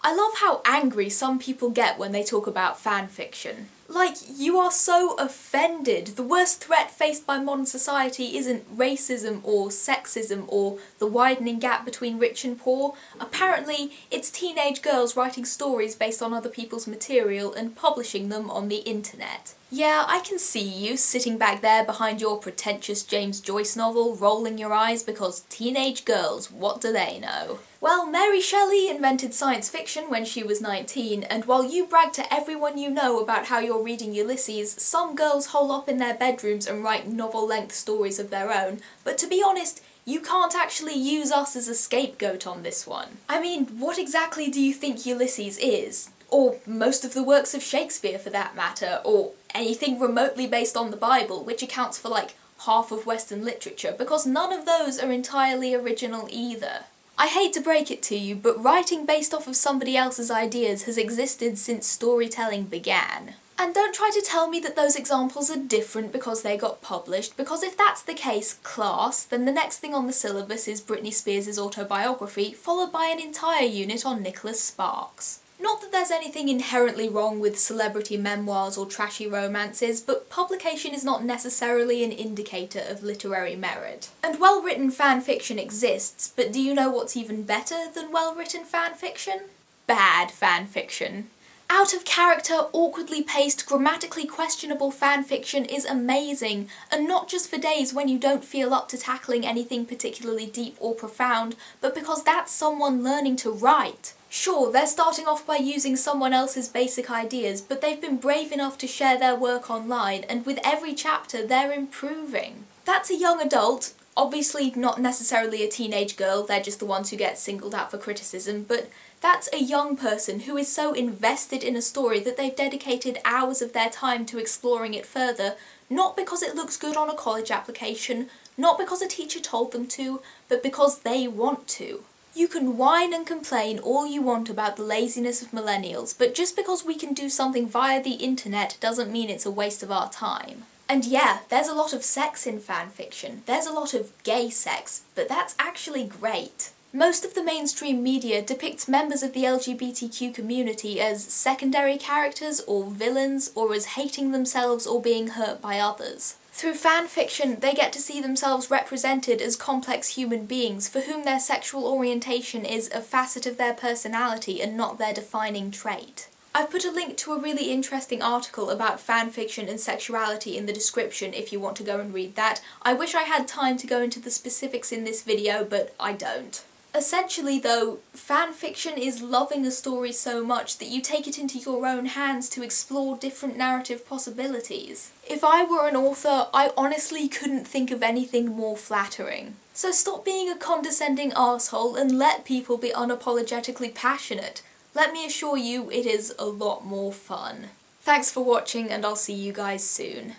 I love how angry some people get when they talk about fanfiction. Like, you are so offended. The worst threat faced by modern society isn't racism or sexism or the widening gap between rich and poor. Apparently, it's teenage girls writing stories based on other people's material and publishing them on the internet. Yeah, I can see you sitting back there behind your pretentious James Joyce novel, rolling your eyes because teenage girls, what do they know? Well, Mary Shelley invented science fiction when she was 19, and while you brag to everyone you know about how you're reading Ulysses, some girls hole up in their bedrooms and write novel-length stories of their own, but to be honest, you can't actually use us as a scapegoat on this one. I mean, what exactly do you think Ulysses is? Or most of the works of Shakespeare for that matter, or anything remotely based on the Bible, which accounts for like half of Western literature, because none of those are entirely original either. I hate to break it to you, but writing based off of somebody else's ideas has existed since storytelling began. And don't try to tell me that those examples are different because they got published, because if that's the case, class, then the next thing on the syllabus is Britney Spears' autobiography, followed by an entire unit on Nicholas Sparks. Not that there's anything inherently wrong with celebrity memoirs or trashy romances, but publication is not necessarily an indicator of literary merit. And well-written fanfiction exists, but do you know what's even better than well-written fanfiction? Bad fanfiction. Out of character, awkwardly paced, grammatically questionable fanfiction is amazing, and not just for days when you don't feel up to tackling anything particularly deep or profound, but because that's someone learning to write. Sure, they're starting off by using someone else's basic ideas, but they've been brave enough to share their work online, and with every chapter they're improving. That's a young adult, obviously not necessarily a teenage girl, they're just the ones who get singled out for criticism, but that's a young person who is so invested in a story that they've dedicated hours of their time to exploring it further, not because it looks good on a college application, not because a teacher told them to, but because they want to. You can whine and complain all you want about the laziness of millennials, but just because we can do something via the internet doesn't mean it's a waste of our time. And yeah, there's a lot of sex in fanfiction, there's a lot of gay sex, but that's actually great. Most of the mainstream media depicts members of the LGBTQ community as secondary characters or villains, or as hating themselves or being hurt by others. Through fanfiction, they get to see themselves represented as complex human beings for whom their sexual orientation is a facet of their personality and not their defining trait. I've put a link to a really interesting article about fanfiction and sexuality in the description if you want to go and read that. I wish I had time to go into the specifics in this video, but I don't. Essentially though, fanfiction is loving a story so much that you take it into your own hands to explore different narrative possibilities. If I were an author, I honestly couldn't think of anything more flattering. So stop being a condescending arsehole and let people be unapologetically passionate. Let me assure you, it is a lot more fun. Thanks for watching, and I'll see you guys soon.